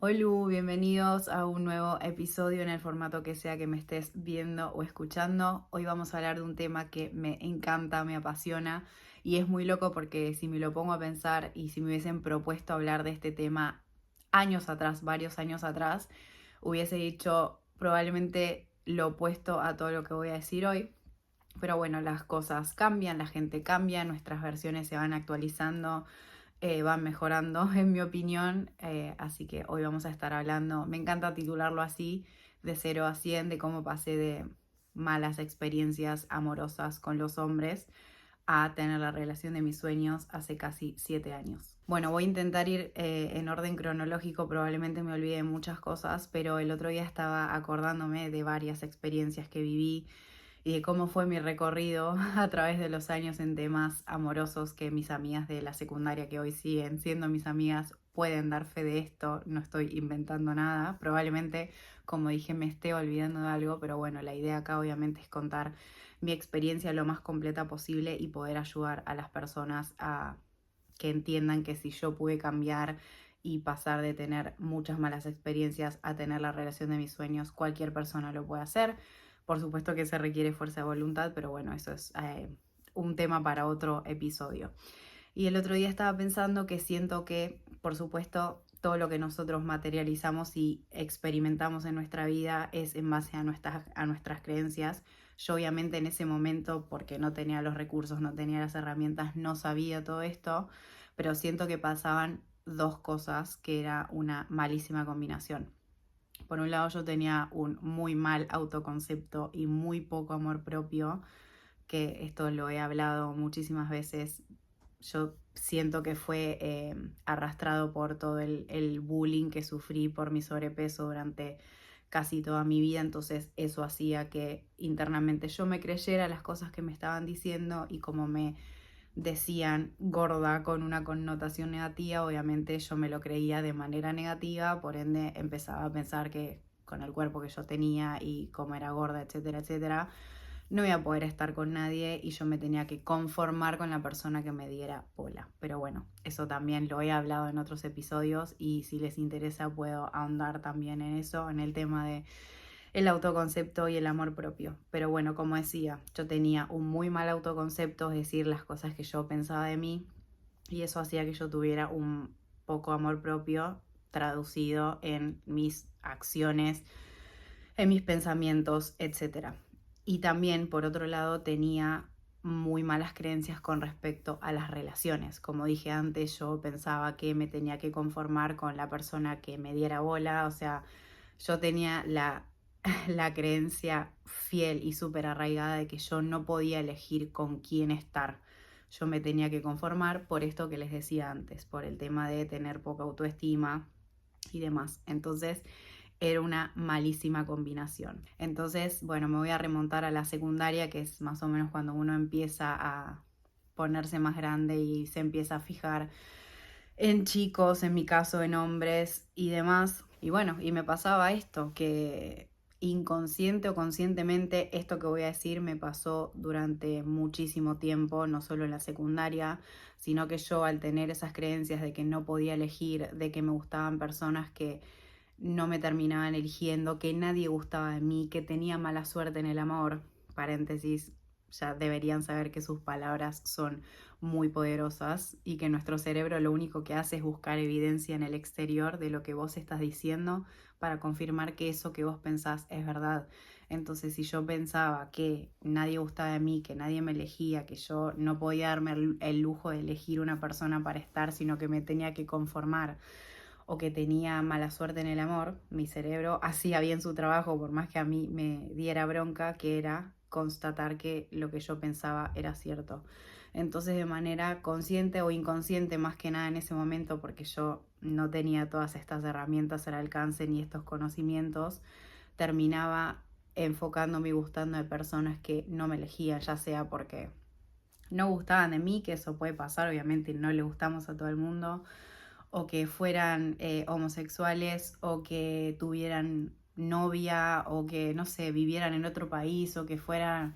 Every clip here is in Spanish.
Hola, bienvenidos a un nuevo episodio en el formato que sea que me estés viendo o escuchando. Hoy vamos a hablar de un tema que me encanta, me apasiona y es muy loco porque si me lo pongo a pensar y si me hubiesen propuesto hablar de este tema años atrás, varios años atrás, hubiese dicho probablemente lo opuesto a todo lo que voy a decir hoy. Pero bueno, las cosas cambian, la gente cambia, nuestras versiones se van actualizando, van mejorando, en mi opinión. Así que hoy vamos a estar hablando, me encanta titularlo así, de 0 a 100, de cómo pasé de malas experiencias amorosas con los hombres a tener la relación de mis sueños hace casi 7 años. Bueno, voy a intentar ir en orden cronológico, probablemente me olvide de muchas cosas, pero el otro día estaba acordándome de varias experiencias que viví y de cómo fue mi recorrido a través de los años en temas amorosos que mis amigas de la secundaria, que hoy siguen siendo mis amigas, pueden dar fe de esto. No estoy inventando nada, probablemente, como dije, me esté olvidando de algo, pero bueno, la idea acá obviamente es contar mi experiencia lo más completa posible y poder ayudar a las personas a que entiendan que si yo pude cambiar y pasar de tener muchas malas experiencias a tener la relación de mis sueños, cualquier persona lo puede hacer. Por supuesto que se requiere fuerza de voluntad, pero bueno, eso es un tema para otro episodio. Y el otro día estaba pensando que siento que, por supuesto, todo lo que nosotros materializamos y experimentamos en nuestra vida es en base a nuestras creencias. Yo obviamente en ese momento, porque no tenía los recursos, no tenía las herramientas, no sabía todo esto, pero siento que pasaban dos cosas que era una malísima combinación. Por un lado, yo tenía un muy mal autoconcepto y muy poco amor propio, que esto lo he hablado muchísimas veces. Yo siento que fue arrastrado por todo el bullying que sufrí por mi sobrepeso durante casi toda mi vida, entonces eso hacía que internamente yo me creyera las cosas que me estaban diciendo y como me decían gorda con una connotación negativa, obviamente yo me lo creía de manera negativa, por ende empezaba a pensar que con el cuerpo que yo tenía y cómo era gorda, etcétera, etcétera, no iba a poder estar con nadie y yo me tenía que conformar con la persona que me diera bola. Pero bueno, eso también lo he hablado en otros episodios y si les interesa puedo ahondar también en eso, en el tema de el autoconcepto y el amor propio. Pero bueno, como decía, yo tenía un muy mal autoconcepto, es decir, las cosas que yo pensaba de mí, y eso hacía que yo tuviera un poco amor propio traducido en mis acciones, en mis pensamientos, etcétera. Y también, por otro lado, tenía muy malas creencias con respecto a las relaciones. Como dije antes, yo pensaba que me tenía que conformar con la persona que me diera bola, o sea, yo tenía la creencia fiel y súper arraigada de que yo no podía elegir con quién estar. Yo me tenía que conformar por esto que les decía antes, por el tema de tener poca autoestima y demás. Entonces era una malísima combinación. Entonces, bueno, me voy a remontar a la secundaria, que es más o menos cuando uno empieza a ponerse más grande y se empieza a fijar en chicos, en mi caso en hombres y demás. Y bueno, y me pasaba esto, que inconsciente o conscientemente esto que voy a decir me pasó durante muchísimo tiempo, no solo en la secundaria, sino que yo al tener esas creencias de que no podía elegir, de que me gustaban personas que no me terminaban eligiendo, que nadie gustaba de mí, que tenía mala suerte en el amor, paréntesis, ya deberían saber que sus palabras son muy poderosas y que nuestro cerebro lo único que hace es buscar evidencia en el exterior de lo que vos estás diciendo para confirmar que eso que vos pensás es verdad. Entonces, si yo pensaba que nadie gustaba de mí, que nadie me elegía, que yo no podía darme el lujo de elegir una persona para estar, sino que me tenía que conformar o que tenía mala suerte en el amor, mi cerebro hacía bien su trabajo por más que a mí me diera bronca, que era constatar que lo que yo pensaba era cierto. Entonces de manera consciente o inconsciente más que nada en ese momento, porque yo no tenía todas estas herramientas al alcance ni estos conocimientos, terminaba enfocándome y gustando de personas que no me elegían, ya sea porque no gustaban de mí, que eso puede pasar, obviamente no le gustamos a todo el mundo, o que fueran homosexuales, o que tuvieran novia, o que, no sé, vivieran en otro país, o que fueran,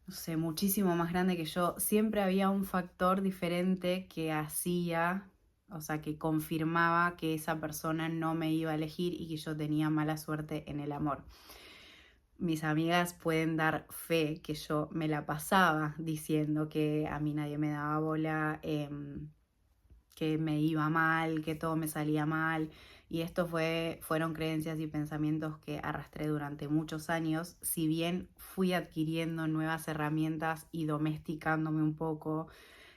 no sé, muchísimo más grande que yo. Siempre había un factor diferente que hacía O sea, que confirmaba que esa persona no me iba a elegir y que yo tenía mala suerte en el amor. Mis amigas pueden dar fe que yo me la pasaba diciendo que a mí nadie me daba bola, que me iba mal, que todo me salía mal. Y esto fueron creencias y pensamientos que arrastré durante muchos años. Si bien fui adquiriendo nuevas herramientas y domesticándome un poco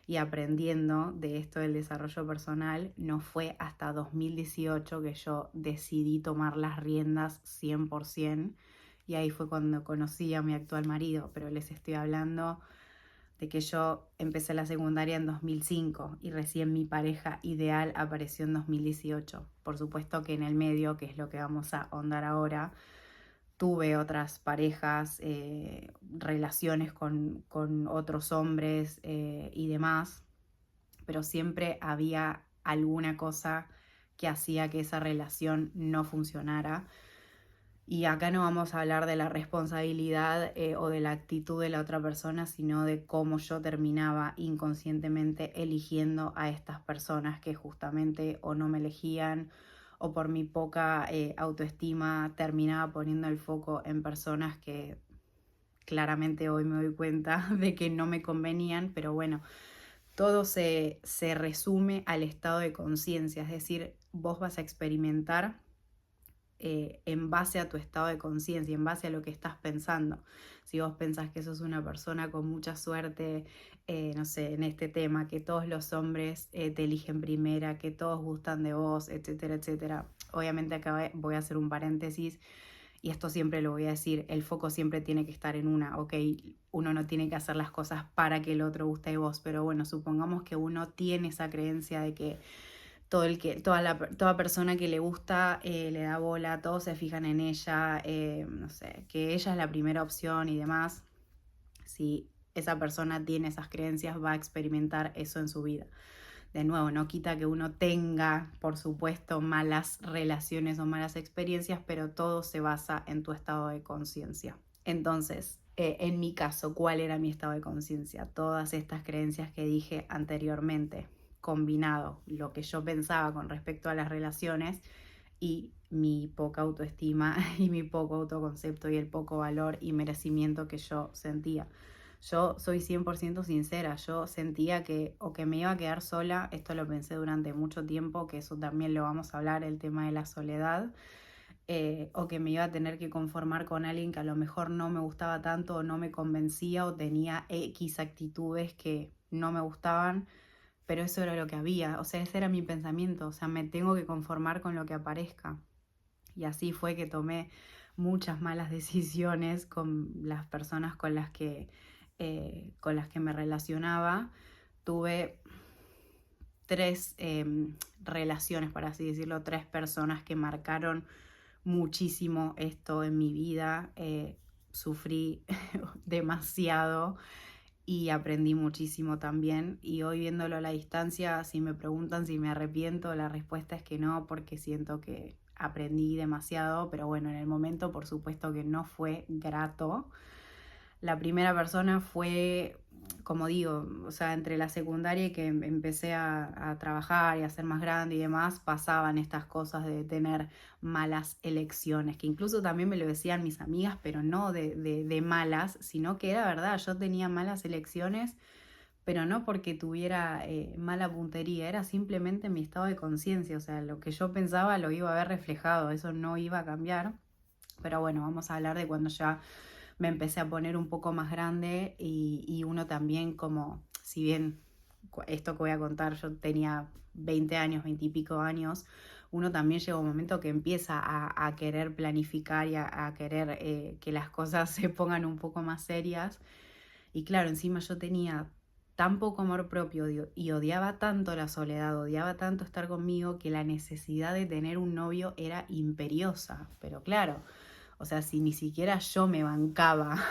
y aprendiendo de esto del desarrollo personal, no fue hasta 2018 que yo decidí tomar las riendas 100%. Y ahí fue cuando conocí a mi actual marido, pero les estoy hablando de que yo empecé la secundaria en 2005 y recién mi pareja ideal apareció en 2018. Por supuesto que en el medio, que es lo que vamos a ahondar ahora, tuve otras parejas, relaciones con otros hombres y demás, pero siempre había alguna cosa que hacía que esa relación no funcionara. Y acá no vamos a hablar de la responsabilidad o de la actitud de la otra persona, sino de cómo yo terminaba inconscientemente eligiendo a estas personas que justamente o no me elegían o por mi poca autoestima terminaba poniendo el foco en personas que claramente hoy me doy cuenta de que no me convenían, pero bueno, todo se resume al estado de conciencia, es decir, vos vas a experimentar en base a tu estado de conciencia, en base a lo que estás pensando. Si vos pensás que sos una persona con mucha suerte, no sé, en este tema, que todos los hombres te eligen primera, que todos gustan de vos, etcétera, etcétera. Obviamente acá voy a hacer un paréntesis y esto siempre lo voy a decir, el foco siempre tiene que estar en una, ok, uno no tiene que hacer las cosas para que el otro guste de vos, pero bueno, supongamos que uno tiene esa creencia de que toda persona que le gusta le da bola, todos se fijan en ella, no sé, que ella es la primera opción y demás. Si esa persona tiene esas creencias, va a experimentar eso en su vida. De nuevo, no quita que uno tenga, por supuesto, malas relaciones o malas experiencias, pero todo se basa en tu estado de conciencia. Entonces, en mi caso, ¿cuál era mi estado de conciencia? Todas estas creencias que dije anteriormente, combinado lo que yo pensaba con respecto a las relaciones y mi poca autoestima y mi poco autoconcepto y el poco valor y merecimiento que yo sentía. Yo soy 100% sincera, yo sentía que o que me iba a quedar sola, esto lo pensé durante mucho tiempo, que eso también lo vamos a hablar, el tema de la soledad, o que me iba a tener que conformar con alguien que a lo mejor no me gustaba tanto o no me convencía o tenía X actitudes que no me gustaban, pero eso era lo que había, o sea, ese era mi pensamiento, o sea, me tengo que conformar con lo que aparezca. Y así fue que tomé muchas malas decisiones con las personas con las que me relacionaba. Tuve tres relaciones, por así decirlo, tres personas que marcaron muchísimo esto en mi vida. Sufrí demasiado y aprendí muchísimo también. Y hoy viéndolo a la distancia, si me preguntan si me arrepiento, la respuesta es que no, porque siento que aprendí demasiado, pero bueno, en el momento por supuesto que no fue grato. La primera persona fue, como digo, o sea, entre la secundaria y que empecé a trabajar y a ser más grande y demás, pasaban estas cosas de tener malas elecciones, que incluso también me lo decían mis amigas, pero no de malas, sino que era verdad, yo tenía malas elecciones, pero no porque tuviera mala puntería, era simplemente mi estado de conciencia, o sea, lo que yo pensaba lo iba a ver reflejado, eso no iba a cambiar. Pero bueno, vamos a hablar de cuando ya me empecé a poner un poco más grande y uno también como, si bien esto que voy a contar, yo tenía 20 años, 20 y pico años, uno también llega un momento que empieza a querer planificar y a querer que las cosas se pongan un poco más serias. Y claro, encima yo tenía tan poco amor propio y odiaba tanto la soledad, odiaba tanto estar conmigo que la necesidad de tener un novio era imperiosa. Pero claro, o sea, si ni siquiera yo me bancaba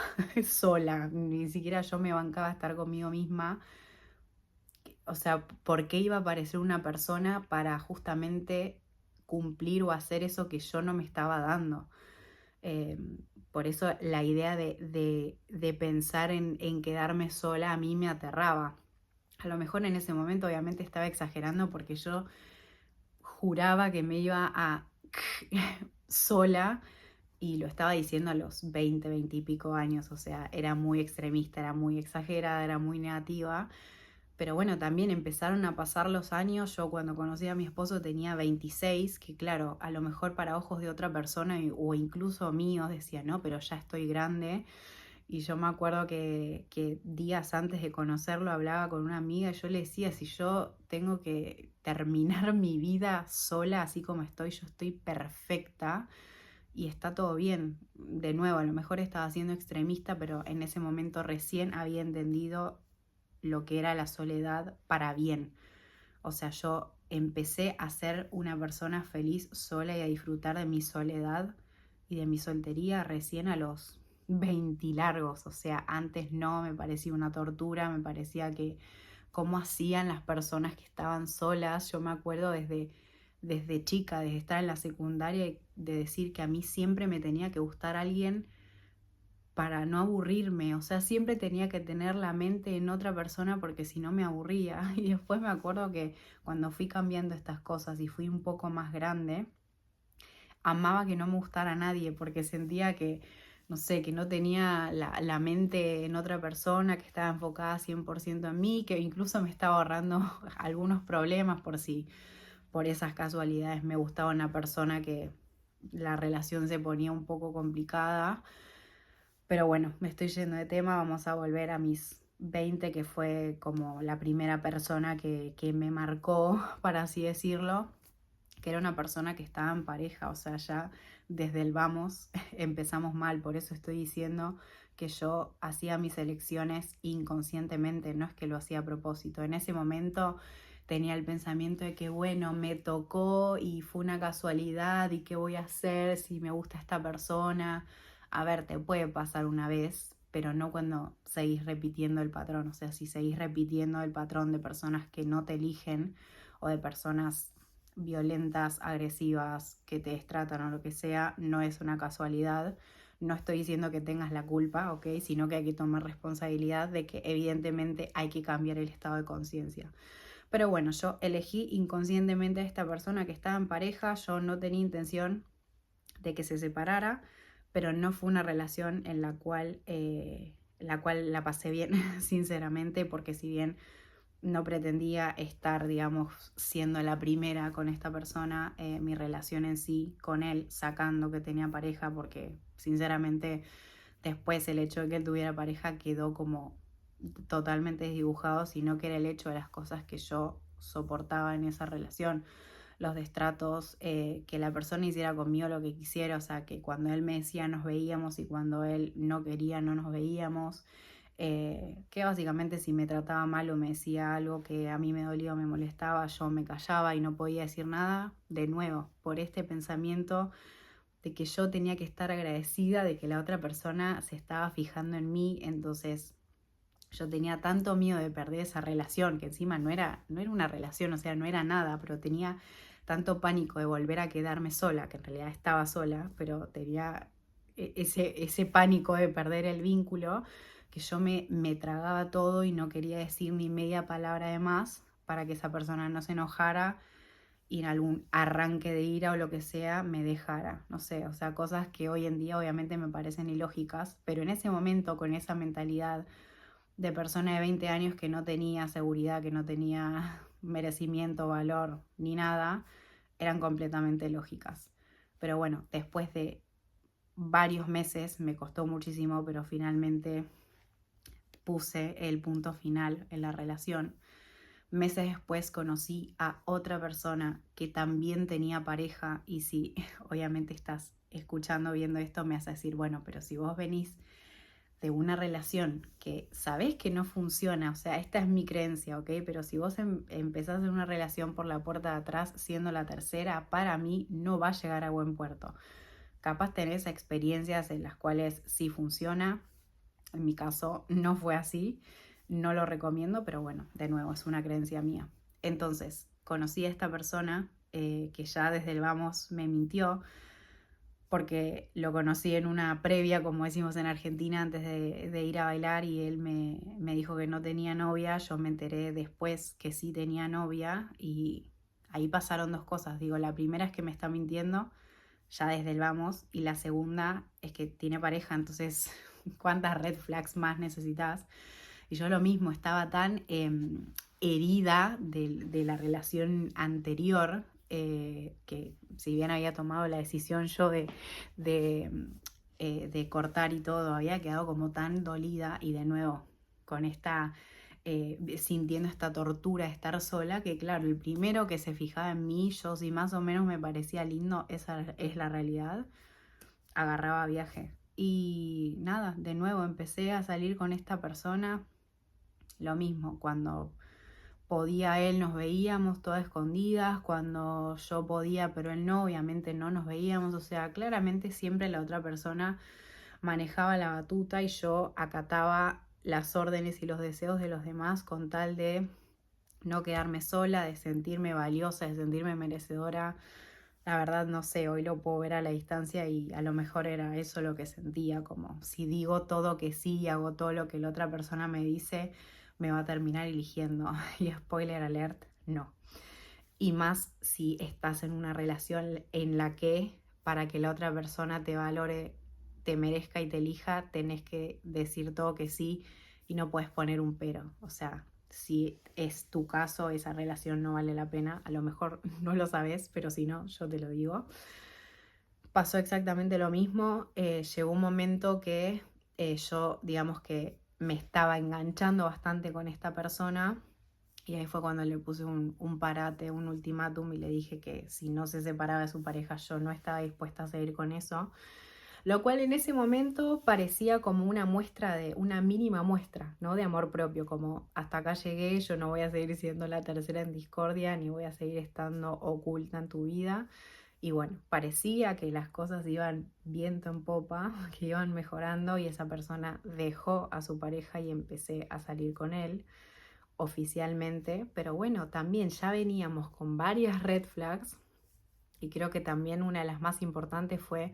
sola, ni siquiera yo me bancaba estar conmigo misma, o sea, ¿por qué iba a aparecer una persona para justamente cumplir o hacer eso que yo no me estaba dando? Eh, por eso la idea de pensar en quedarme sola a mí me aterraba. A lo mejor en ese momento obviamente estaba exagerando porque yo juraba que me iba a sola y lo estaba diciendo a los 20 y pico años, o sea, era muy extremista, era muy exagerada, era muy negativa. Pero bueno, también empezaron a pasar los años. Yo cuando conocí a mi esposo tenía 26, que claro, a lo mejor para ojos de otra persona o incluso míos decía, no, pero ya estoy grande. Y yo me acuerdo que días antes de conocerlo hablaba con una amiga y yo le decía, si yo tengo que terminar mi vida sola así como estoy, yo estoy perfecta y está todo bien. De nuevo, a lo mejor estaba siendo extremista, pero en ese momento recién había entendido lo que era la soledad para bien. O sea, yo empecé a ser una persona feliz sola y a disfrutar de mi soledad y de mi soltería recién a los 20 largos. O sea, antes no, me parecía una tortura, me parecía que cómo hacían las personas que estaban solas. Yo me acuerdo desde chica, desde estar en la secundaria, de decir que a mí siempre me tenía que gustar alguien para no aburrirme, o sea, siempre tenía que tener la mente en otra persona porque si no me aburría. Y después me acuerdo que cuando fui cambiando estas cosas y fui un poco más grande, amaba que no me gustara a nadie porque sentía que, no sé, que no tenía la mente en otra persona, que estaba enfocada 100% en mí, que incluso me estaba ahorrando algunos problemas por si por esas casualidades me gustaba una persona que la relación se ponía un poco complicada. Pero bueno, me estoy yendo de tema, vamos a volver a mis 20, que fue como la primera persona que me marcó, para así decirlo, que era una persona que estaba en pareja, o sea, ya desde el vamos empezamos mal, por eso estoy diciendo que yo hacía mis elecciones inconscientemente, no es que lo hacía a propósito. En ese momento tenía el pensamiento de que bueno, me tocó y fue una casualidad y qué voy a hacer si me gusta esta persona. A ver, te puede pasar una vez, pero no cuando seguís repitiendo el patrón. O sea, si seguís repitiendo el patrón de personas que no te eligen o de personas violentas, agresivas, que te destratan o lo que sea, no es una casualidad. No estoy diciendo que tengas la culpa, ¿ok? Sino que hay que tomar responsabilidad de que evidentemente hay que cambiar el estado de conciencia. Pero bueno, yo elegí inconscientemente a esta persona que estaba en pareja, yo no tenía intención de que se separara, pero no fue una relación en la cual la pasé bien, sinceramente, porque si bien no pretendía estar, digamos, siendo la primera con esta persona, mi relación en sí con él, sacando que tenía pareja, porque sinceramente después el hecho de que él tuviera pareja quedó como totalmente desdibujado, sino que era el hecho de las cosas que yo soportaba en esa relación, los destratos, que la persona hiciera conmigo lo que quisiera, o sea, que cuando él me decía nos veíamos y cuando él no quería no nos veíamos, que básicamente si me trataba mal o me decía algo que a mí me dolía o me molestaba, yo me callaba y no podía decir nada, de nuevo, por este pensamiento de que yo tenía que estar agradecida de que la otra persona se estaba fijando en mí. Entonces yo tenía tanto miedo de perder esa relación, que encima no era una relación, o sea, no era nada, pero tenía tanto pánico de volver a quedarme sola, que en realidad estaba sola, pero tenía ese pánico de perder el vínculo, que yo me tragaba todo y no quería decir ni media palabra de más para que esa persona no se enojara y en algún arranque de ira o lo que sea me dejara, no sé, o sea, cosas que hoy en día obviamente me parecen ilógicas, pero en ese momento con esa mentalidad de persona de 20 años que no tenía seguridad, que no tenía merecimiento, valor ni nada, eran completamente lógicas. Pero bueno, después de varios meses, me costó muchísimo, pero finalmente puse el punto final en la relación. Meses después conocí a otra persona que también tenía pareja y si obviamente estás escuchando, viendo esto, me hace decir, bueno, pero si vos venís de una relación que sabés que no funciona, o sea, esta es mi creencia, ¿ok? Pero si vos empezás en una relación por la puerta de atrás siendo la tercera, para mí no va a llegar a buen puerto. Capaz tenés experiencias en las cuales sí funciona, en mi caso no fue así, no lo recomiendo, pero bueno, de nuevo, es una creencia mía. Entonces, conocí a esta persona que ya desde el vamos me mintió, porque lo conocí en una previa, como decimos en Argentina, antes de ir a bailar, y él me dijo que no tenía novia. Yo me enteré después que sí tenía novia y ahí pasaron dos cosas. Digo, la primera es que me está mintiendo ya desde el vamos, y la segunda es que tiene pareja, entonces ¿cuántas red flags más necesitas? Y yo lo mismo, estaba tan herida de la relación anterior, que si bien había tomado la decisión yo de, de cortar y todo, había quedado como tan dolida, y de nuevo con esta, sintiendo esta tortura de estar sola, que claro, el primero que se fijaba en mí, yo si más o menos me parecía lindo, esa es la realidad, agarraba viaje. Y nada, de nuevo empecé a salir con esta persona, lo mismo, cuando podía él nos veíamos todas escondidas, cuando yo podía pero él no, obviamente no nos veíamos, o sea, claramente siempre la otra persona manejaba la batuta y yo acataba las órdenes y los deseos de los demás con tal de no quedarme sola, de sentirme valiosa, de sentirme merecedora. La verdad no sé, hoy lo puedo ver a la distancia y a lo mejor era eso lo que sentía, como si digo todo que sí y hago todo lo que la otra persona me dice, me va a terminar eligiendo. Y spoiler alert, no. Y más si estás en una relación en la que para que la otra persona te valore, te merezca y te elija, tenés que decir todo que sí y no puedes poner un pero. O sea, si es tu caso, esa relación no vale la pena. A lo mejor no lo sabes, pero si no, yo te lo digo. Pasó exactamente lo mismo. Llegó un momento que yo, digamos que me estaba enganchando bastante con esta persona. Y ahí fue cuando le puse un parate, un ultimátum, y le dije que si no se separaba de su pareja, yo no estaba dispuesta a seguir con eso. Lo cual en ese momento parecía como una muestra una mínima muestra, ¿no? De amor propio, como hasta acá llegué, yo no voy a seguir siendo la tercera en discordia, ni voy a seguir estando oculta en tu vida. Y bueno, parecía que las cosas iban viento en popa, que iban mejorando, y esa persona dejó a su pareja y empecé a salir con él oficialmente. Pero bueno, también ya veníamos con varias red flags, y creo que también una de las más importantes fue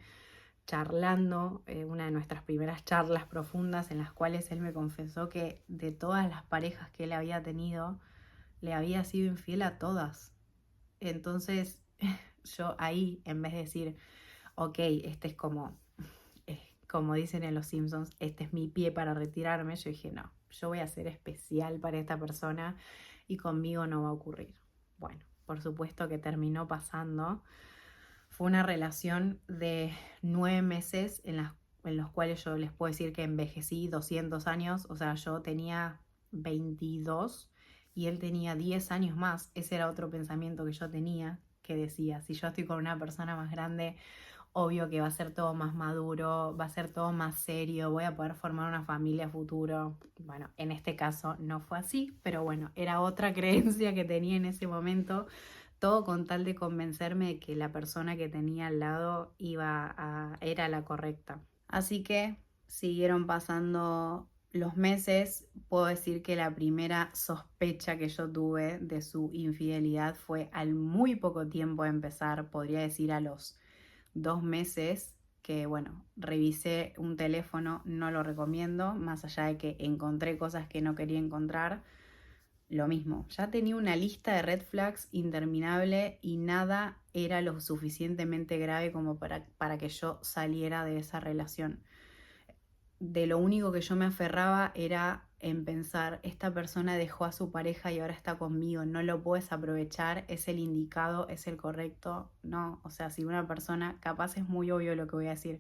charlando, una de nuestras primeras charlas profundas en las cuales él me confesó que de todas las parejas que él había tenido, le había sido infiel a todas. Entonces yo ahí, en vez de decir, ok, este es como dicen en Los Simpsons, este es mi pie para retirarme, yo dije, no, yo voy a ser especial para esta persona y conmigo no va a ocurrir. Bueno, por supuesto que terminó pasando. Fue una relación de 9 meses en los cuales yo les puedo decir que envejecí 200 años. O sea, yo tenía 22 y él tenía 10 años más. Ese era otro pensamiento que yo tenía, que decía, si yo estoy con una persona más grande, obvio que va a ser todo más maduro, va a ser todo más serio, voy a poder formar una familia a futuro. Bueno, en este caso no fue así, pero bueno, era otra creencia que tenía en ese momento, todo con tal de convencerme de que la persona que tenía al lado era la correcta. Así que siguieron pasando los meses. Puedo decir que la primera sospecha que yo tuve de su infidelidad fue al muy poco tiempo de empezar, podría decir a los 2 meses, que bueno, revisé un teléfono, no lo recomiendo, más allá de que encontré cosas que no quería encontrar. Lo mismo, ya tenía una lista de red flags interminable y nada era lo suficientemente grave como para que yo saliera de esa relación. De lo único que yo me aferraba era en pensar, esta persona dejó a su pareja y ahora está conmigo, no lo puedes aprovechar, es el indicado, es el correcto. No, o sea, si una persona, capaz es muy obvio lo que voy a decir,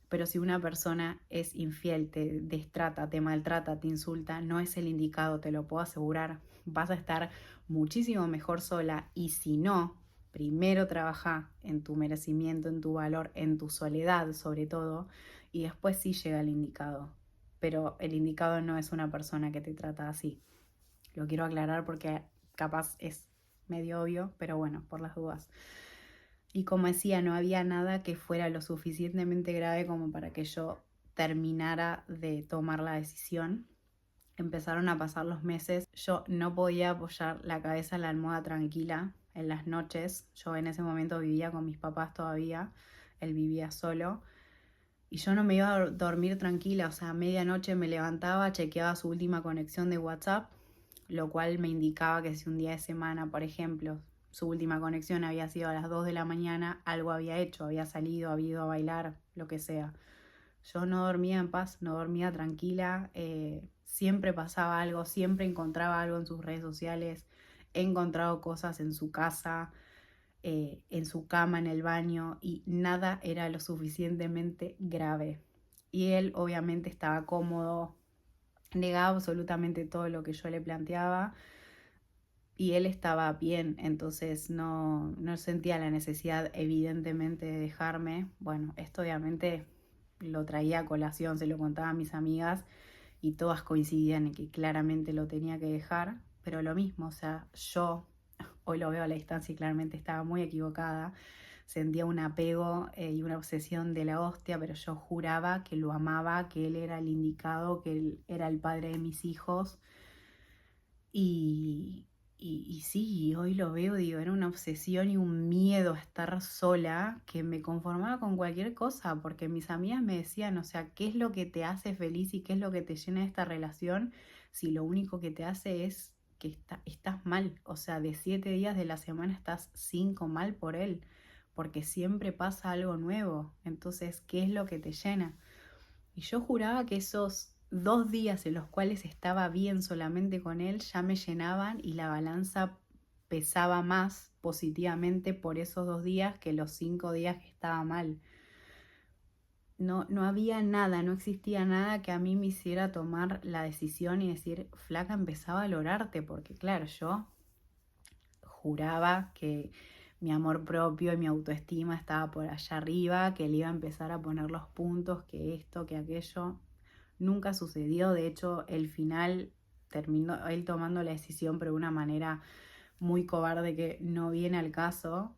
pero si una persona es infiel, te destrata, te maltrata, te insulta, no es el indicado, te lo puedo asegurar. Vas a estar muchísimo mejor sola, y si no, primero trabaja en tu merecimiento, en tu valor, en tu soledad sobre todo, y después sí llega el indicado. Pero el indicado no es una persona que te trata así. Lo quiero aclarar porque capaz es medio obvio, pero bueno, por las dudas. Y como decía, no había nada que fuera lo suficientemente grave como para que yo terminara de tomar la decisión. Empezaron a pasar los meses. Yo no podía apoyar la cabeza en la almohada tranquila en las noches. Yo en ese momento vivía con mis papás todavía. él vivía solo. Y yo no me iba a dormir tranquila, o sea, a medianoche me levantaba, chequeaba su última conexión de WhatsApp, lo cual me indicaba que si un día de semana, por ejemplo, su última conexión había sido a las 2 de la mañana, algo había hecho, había salido, había ido a bailar, lo que sea. Yo no dormía en paz, no dormía tranquila, siempre pasaba algo, siempre encontraba algo en sus redes sociales, he encontrado cosas en su casa, en su cama, en el baño, y nada era lo suficientemente grave. Y él obviamente estaba cómodo, negaba absolutamente todo lo que yo le planteaba y él estaba bien, entonces no sentía la necesidad evidentemente de dejarme. Bueno, esto obviamente lo traía a colación, se lo contaba a mis amigas y todas coincidían en que claramente lo tenía que dejar, pero lo mismo, o sea, yo hoy lo veo a la distancia y claramente estaba muy equivocada, sentía un apego y una obsesión de la hostia, pero yo juraba que lo amaba, que él era el indicado, que él era el padre de mis hijos. Y sí, hoy lo veo, digo, era una obsesión y un miedo a estar sola que me conformaba con cualquier cosa, porque mis amigas me decían, o sea, ¿qué es lo que te hace feliz y qué es lo que te llena de esta relación si lo único que te hace es que estás mal? O sea, de 7 días de la semana estás 5 mal por él, porque siempre pasa algo nuevo. Entonces, ¿qué es lo que te llena? Y yo juraba que esos 2 días en los cuales estaba bien solamente con él ya me llenaban y la balanza pesaba más positivamente por esos 2 días que los 5 días que estaba mal. No había nada, no existía nada que a mí me hiciera tomar la decisión y decir, flaca, empezá a valorarte, porque claro, yo juraba que mi amor propio y mi autoestima estaba por allá arriba, que le iba a empezar a poner los puntos, que esto, que aquello. Nunca sucedió, de hecho el final terminó él tomando la decisión pero de una manera muy cobarde que no viene al caso.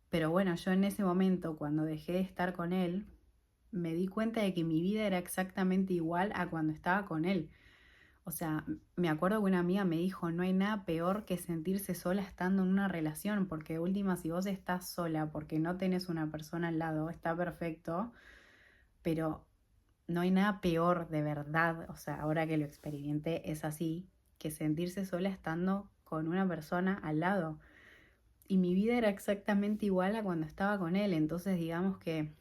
Pero bueno, yo en ese momento cuando dejé de estar con él, me di cuenta de que mi vida era exactamente igual a cuando estaba con él. O sea, me acuerdo que una amiga me dijo, no hay nada peor que sentirse sola estando en una relación, porque de última si vos estás sola porque no tenés una persona al lado, está perfecto, pero no hay nada peor de verdad, o sea, ahora que lo experimenté es así, que sentirse sola estando con una persona al lado. Y mi vida era exactamente igual a cuando estaba con él, entonces digamos que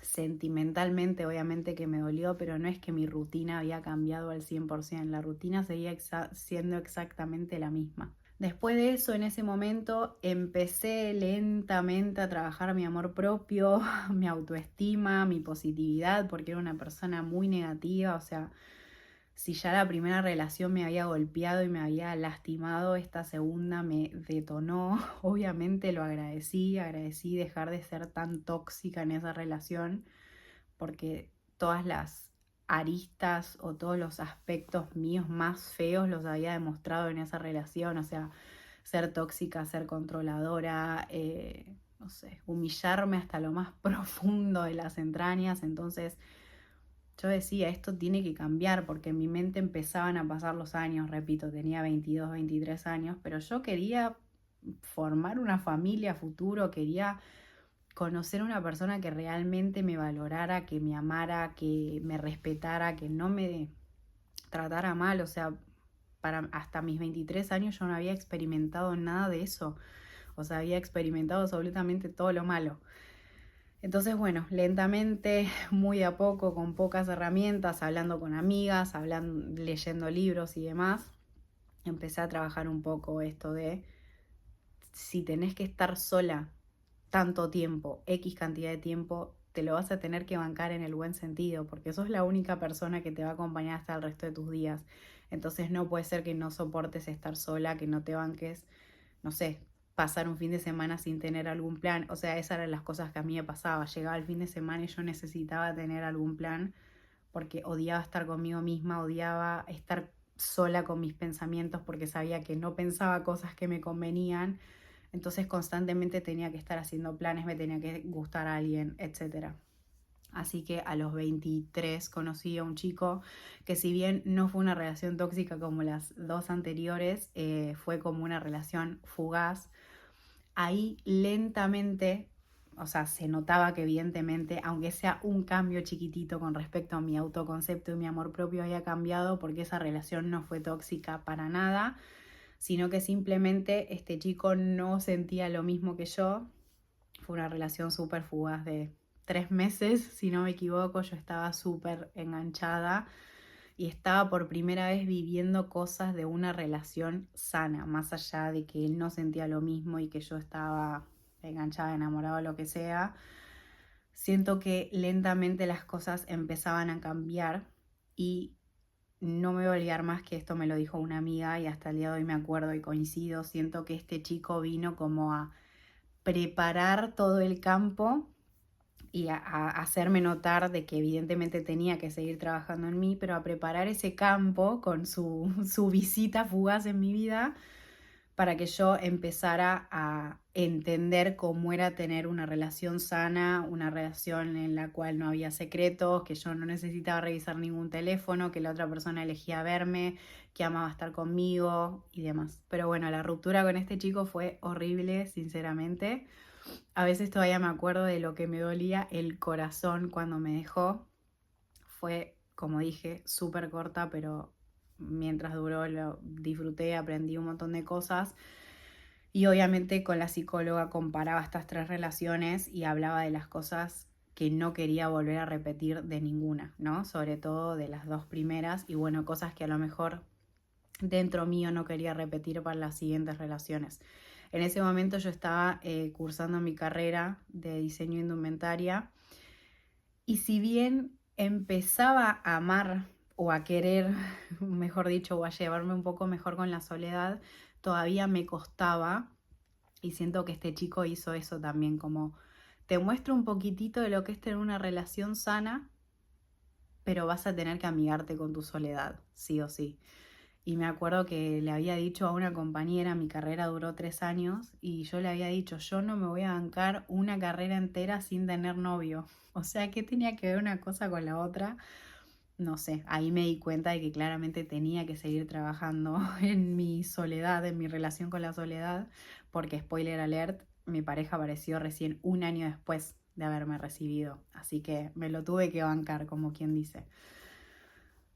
sentimentalmente obviamente que me dolió, pero no es que mi rutina había cambiado al 100%, la rutina seguía siendo exactamente la misma. Después de eso, en ese momento, empecé lentamente a trabajar mi amor propio, mi autoestima, mi positividad, porque era una persona muy negativa, o sea, si ya la primera relación me había golpeado y me había lastimado, esta segunda me detonó. Obviamente lo agradecí dejar de ser tan tóxica en esa relación, porque todas las aristas o todos los aspectos míos más feos los había demostrado en esa relación, o sea, ser tóxica, ser controladora, no sé, humillarme hasta lo más profundo de las entrañas. Entonces yo decía, esto tiene que cambiar porque en mi mente empezaban a pasar los años, repito, tenía 22, 23 años, pero yo quería formar una familia a futuro, quería conocer a una persona que realmente me valorara, que me amara, que me respetara, que no me tratara mal. O sea, para hasta mis 23 años yo no había experimentado nada de eso. O sea, había experimentado absolutamente todo lo malo. Entonces, bueno, lentamente, muy a poco, con pocas herramientas, hablando con amigas, leyendo libros y demás, empecé a trabajar un poco esto de si tenés que estar sola tanto tiempo, X cantidad de tiempo, te lo vas a tener que bancar en el buen sentido, porque sos la única persona que te va a acompañar hasta el resto de tus días. Entonces no puede ser que no soportes estar sola, que no te banques, no sé, pasar un fin de semana sin tener algún plan. O sea, esas eran las cosas que a mí me pasaba. Llegaba el fin de semana y yo necesitaba tener algún plan porque odiaba estar conmigo misma, odiaba estar sola con mis pensamientos porque sabía que no pensaba cosas que me convenían. Entonces constantemente tenía que estar haciendo planes, me tenía que gustar a alguien, etc. Así que a los 23 conocí a un chico que si bien no fue una relación tóxica como las dos anteriores, fue como una relación fugaz. Ahí lentamente o sea, se notaba que evidentemente, aunque sea un cambio chiquitito con respecto a mi autoconcepto y mi amor propio, había cambiado porque esa relación no fue tóxica para nada, sino que simplemente este chico no sentía lo mismo que yo. Fue una relación súper fugaz de 3 meses, si no me equivoco. Yo estaba súper enganchada y estaba por primera vez viviendo cosas de una relación sana, más allá de que él no sentía lo mismo y que yo estaba enganchada, enamorada, lo que sea. Siento que lentamente las cosas empezaban a cambiar y no me voy a olvidar más que esto me lo dijo una amiga y hasta el día de hoy me acuerdo y coincido. Siento que este chico vino como a preparar todo el campo y a hacerme notar de que evidentemente tenía que seguir trabajando en mí, pero a preparar ese campo con su visita fugaz en mi vida para que yo empezara a entender cómo era tener una relación sana, una relación en la cual no había secretos, que yo no necesitaba revisar ningún teléfono, que la otra persona elegía verme, que amaba estar conmigo y demás. Pero bueno, la ruptura con este chico fue horrible, sinceramente. A veces todavía me acuerdo de lo que me dolía el corazón cuando me dejó. Fue, como dije, súper corta, pero mientras duró lo disfruté, aprendí un montón de cosas. Y obviamente con la psicóloga comparaba estas 3 relaciones y hablaba de las cosas que no quería volver a repetir de ninguna, ¿no? Sobre todo de las 2 primeras y bueno, cosas que a lo mejor dentro mío no quería repetir para las siguientes relaciones. En ese momento yo estaba cursando mi carrera de diseño de indumentaria y si bien empezaba a amar o a querer, mejor dicho, o a llevarme un poco mejor con la soledad, todavía me costaba y siento que este chico hizo eso también, como te muestro un poquitito de lo que es tener una relación sana, pero vas a tener que amigarte con tu soledad, sí o sí. Y me acuerdo que le había dicho a una compañera, mi carrera duró 3 años, y yo le había dicho, yo no me voy a bancar una carrera entera sin tener novio. O sea, ¿qué tenía que ver una cosa con la otra? No sé, ahí me di cuenta de que claramente tenía que seguir trabajando en mi soledad, en mi relación con la soledad, porque spoiler alert, mi pareja apareció recién un año después de haberme recibido, así que me lo tuve que bancar, como quien dice.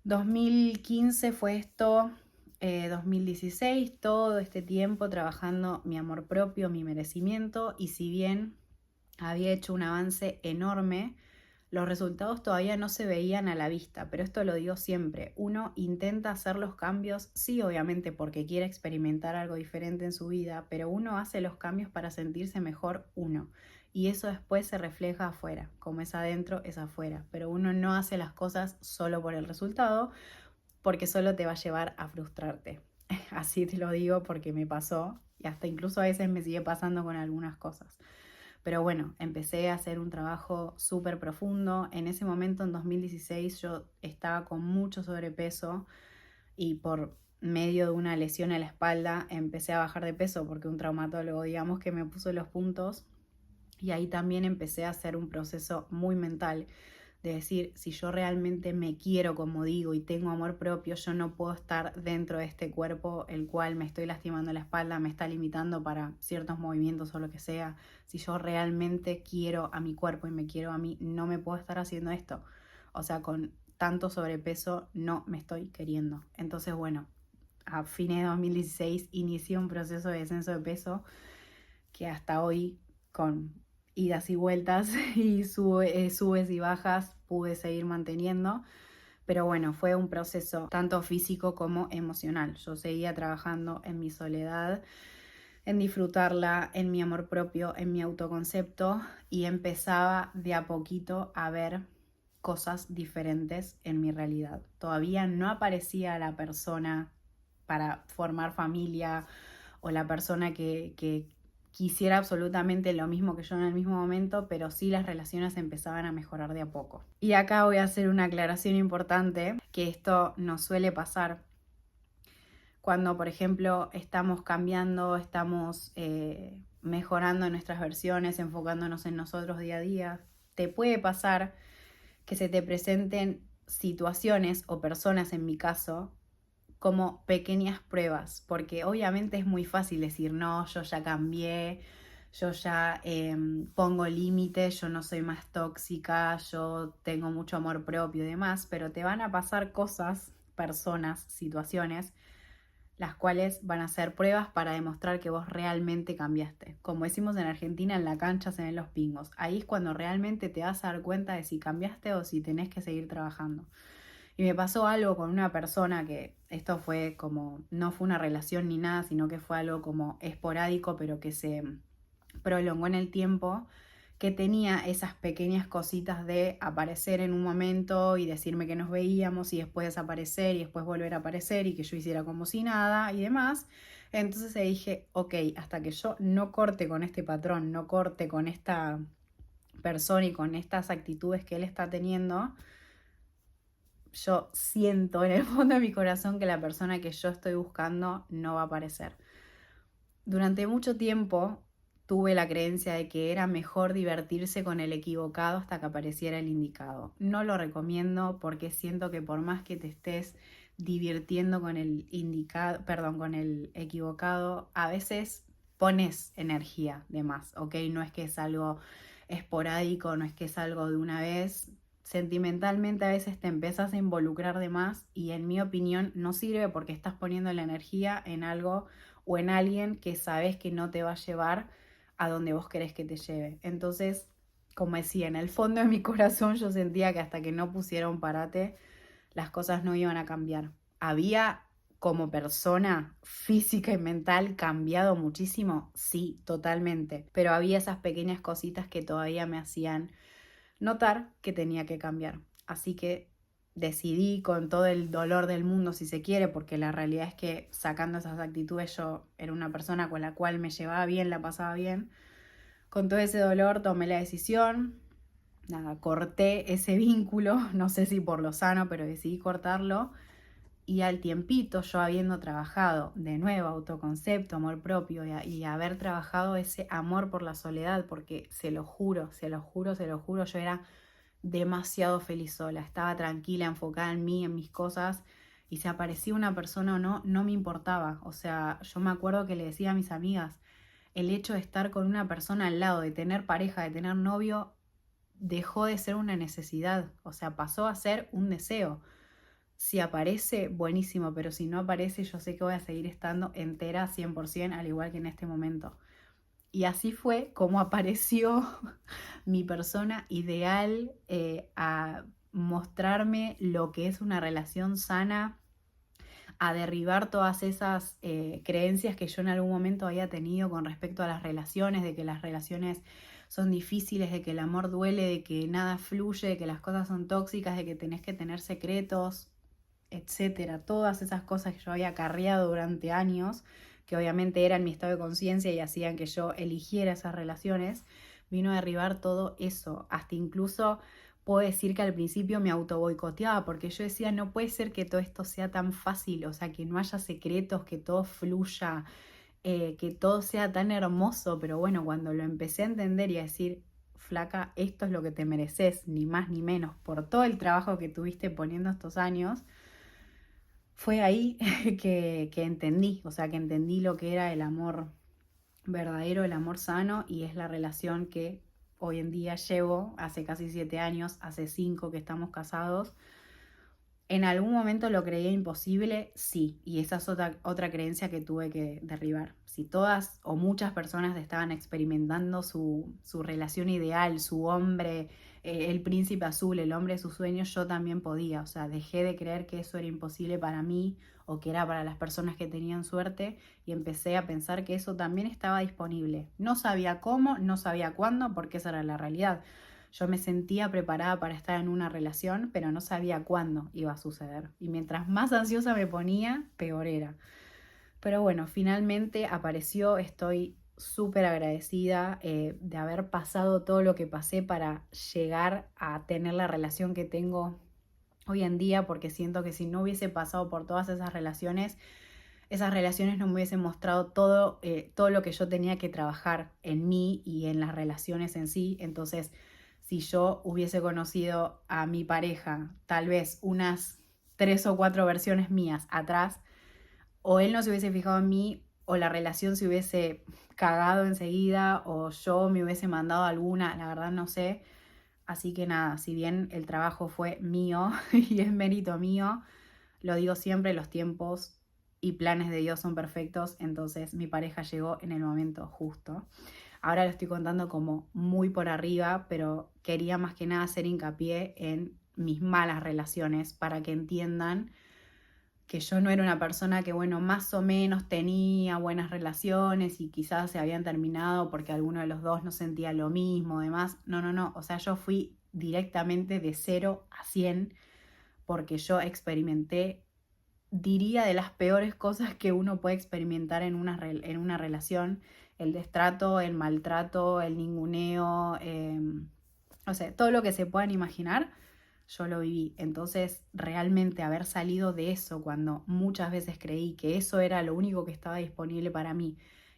2015 fue esto, 2016, todo este tiempo trabajando mi amor propio, mi merecimiento, y si bien había hecho un avance enorme, los resultados todavía no se veían a la vista, pero esto lo digo siempre, uno intenta hacer los cambios, sí, obviamente porque quiere experimentar algo diferente en su vida, pero uno hace los cambios para sentirse mejor uno. Y eso después se refleja afuera, como es adentro, es afuera. Pero uno no hace las cosas solo por el resultado, porque solo te va a llevar a frustrarte. Así te lo digo porque me pasó y hasta incluso a veces me sigue pasando con algunas cosas. Pero bueno, empecé a hacer un trabajo súper profundo. En ese momento, en 2016, yo estaba con mucho sobrepeso y por medio de una lesión en la espalda empecé a bajar de peso porque un traumatólogo, digamos, que me puso los puntos. Y ahí también empecé a hacer un proceso muy mental de decir, si yo realmente me quiero, como digo, y tengo amor propio, yo no puedo estar dentro de este cuerpo el cual me estoy lastimando la espalda, me está limitando para ciertos movimientos o lo que sea. Si yo realmente quiero a mi cuerpo y me quiero a mí, no me puedo estar haciendo esto. O sea, con tanto sobrepeso no me estoy queriendo. Entonces, bueno, a fines de 2016 inicié un proceso de descenso de peso que hasta hoy, con idas y vueltas y subes y bajas, pude seguir manteniendo. Pero bueno, fue un proceso tanto físico como emocional. Yo seguía trabajando en mi soledad, en disfrutarla, en mi amor propio, en mi autoconcepto, y empezaba de a poquito a ver cosas diferentes en mi realidad. Todavía no aparecía la persona para formar familia o la persona que quisiera absolutamente lo mismo que yo en el mismo momento, pero sí las relaciones empezaban a mejorar de a poco. Y acá voy a hacer una aclaración importante, que esto nos suele pasar cuando, por ejemplo, estamos cambiando, estamos mejorando nuestras versiones, enfocándonos en nosotros día a día. Te puede pasar que se te presenten situaciones o personas, en mi caso, como pequeñas pruebas, porque obviamente es muy fácil decir, no, yo ya cambié, yo ya pongo límites, yo no soy más tóxica, yo tengo mucho amor propio y demás, pero te van a pasar cosas, personas, situaciones, las cuales van a ser pruebas para demostrar que vos realmente cambiaste. Como decimos en Argentina, en la cancha se ven los pingos. Ahí es cuando realmente te vas a dar cuenta de si cambiaste o si tenés que seguir trabajando. Y me pasó algo con una persona que esto fue como, no fue una relación ni nada, sino que fue algo como esporádico, pero que se prolongó en el tiempo, que tenía esas pequeñas cositas de aparecer en un momento y decirme que nos veíamos y después desaparecer y después volver a aparecer y que yo hiciera como si nada y demás. Entonces dije, ok, hasta que yo no corte con este patrón, no corte con esta persona y con estas actitudes que él está teniendo, yo siento en el fondo de mi corazón que la persona que yo estoy buscando no va a aparecer. Durante mucho tiempo tuve la creencia de que era mejor divertirse con el equivocado hasta que apareciera el indicado. No lo recomiendo porque siento que por más que te estés divirtiendo con el indicado, perdón, con el equivocado, a veces pones energía de más, ¿ok? No es que es algo esporádico, no es que es algo de una vez. Sentimentalmente a veces te empiezas a involucrar de más y en mi opinión no sirve porque estás poniendo la energía en algo o en alguien que sabes que no te va a llevar a donde vos querés que te lleve. Entonces, como decía, en el fondo de mi corazón yo sentía que hasta que no pusiera un parate, las cosas no iban a cambiar. Había como persona física y mental cambiado muchísimo, sí, totalmente, pero había esas pequeñas cositas que todavía me hacían notar que tenía que cambiar. Así que decidí con todo el dolor del mundo, si se quiere, porque la realidad es que sacando esas actitudes yo era una persona con la cual me llevaba bien, la pasaba bien. Con todo ese dolor tomé la decisión, nada, corté ese vínculo, no sé si por lo sano, pero decidí cortarlo. Y al tiempito, yo habiendo trabajado de nuevo autoconcepto, amor propio y haber trabajado ese amor por la soledad, porque se lo juro, se lo juro, se lo juro, yo era demasiado feliz sola, estaba tranquila, enfocada en mí, en mis cosas, y si aparecía una persona o no, no me importaba. O sea, yo me acuerdo que le decía a mis amigas, el hecho de estar con una persona al lado, de tener pareja, de tener novio, dejó de ser una necesidad, o sea, pasó a ser un deseo. Si aparece, buenísimo, pero si no aparece, yo sé que voy a seguir estando entera 100%, al igual que en este momento. Y así fue como apareció mi persona ideal a mostrarme lo que es una relación sana, a derribar todas esas creencias que yo en algún momento había tenido con respecto a las relaciones, de que las relaciones son difíciles, de que el amor duele, de que nada fluye, de que las cosas son tóxicas, de que tenés que tener secretos, etcétera. Todas esas cosas que yo había acarreado durante años, que obviamente eran mi estado de conciencia y hacían que yo eligiera esas relaciones, vino a derribar todo eso. Hasta incluso puedo decir que al principio me auto boicoteaba porque yo decía, no puede ser que todo esto sea tan fácil, o sea, que no haya secretos, que todo fluya, que todo sea tan hermoso. Pero bueno, cuando lo empecé a entender y a decir, flaca, esto es lo que te mereces, ni más ni menos, por todo el trabajo que tuviste poniendo estos años, fue ahí que entendí, o sea, que entendí lo que era el amor verdadero, el amor sano, y es la relación que hoy en día llevo, hace casi 7 años, hace 5 que estamos casados. ¿En algún momento lo creía imposible? Sí, y esa es otra creencia que tuve que derribar. Si todas o muchas personas estaban experimentando su relación ideal, su hombre, el príncipe azul, el hombre de sus sueños, yo también podía. O sea, dejé de creer que eso era imposible para mí o que era para las personas que tenían suerte y empecé a pensar que eso también estaba disponible. No sabía cómo, no sabía cuándo, porque esa era la realidad. Yo me sentía preparada para estar en una relación, pero no sabía cuándo iba a suceder. Y mientras más ansiosa me ponía, peor era. Pero bueno, finalmente apareció, estoy súper agradecida de haber pasado todo lo que pasé para llegar a tener la relación que tengo hoy en día, porque siento que si no hubiese pasado por todas esas relaciones no me hubiesen mostrado todo lo que yo tenía que trabajar en mí y en las relaciones en sí. Entonces, si yo hubiese conocido a mi pareja tal vez unas 3 o 4 versiones mías atrás, o él no se hubiese fijado en mí, o la relación se hubiese cagado enseguida o yo me hubiese mandado alguna, la verdad no sé. Así que nada, si bien el trabajo fue mío y es mérito mío, lo digo siempre, los tiempos y planes de Dios son perfectos, entonces mi pareja llegó en el momento justo. Ahora lo estoy contando como muy por arriba, pero quería más que nada hacer hincapié en mis malas relaciones para que entiendan que yo no era una persona que, bueno, más o menos tenía buenas relaciones y quizás se habían terminado porque alguno de los dos no sentía lo mismo, demás. No, no, no. O sea, yo fui directamente de 0 a 100 porque yo experimenté, diría, de las peores cosas que uno puede experimentar en una relación: el destrato, el maltrato, el ninguneo, o sea, todo lo que se puedan imaginar, yo lo viví. Entonces, realmente haber salido de eso cuando muchas veces creí que eso era lo único que estaba disponible para mí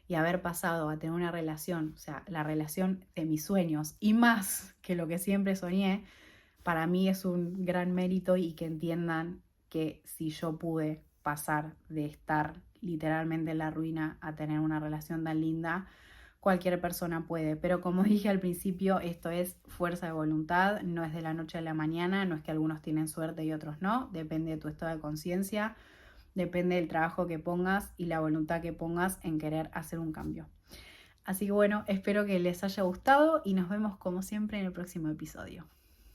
y haber pasado a tener una relación, o sea, la relación de mis sueños y más que lo que siempre soñé, para mí es un gran mérito, y que entiendan que si yo pude pasar de estar literalmente en la ruina a tener una relación tan linda, cualquier persona puede. Pero como dije al principio, esto es fuerza de voluntad, no es de la noche a la mañana, no es que algunos tienen suerte y otros no, depende de tu estado de conciencia, depende del trabajo que pongas y la voluntad que pongas en querer hacer un cambio. Así que bueno, espero que les haya gustado y nos vemos como siempre en el próximo episodio.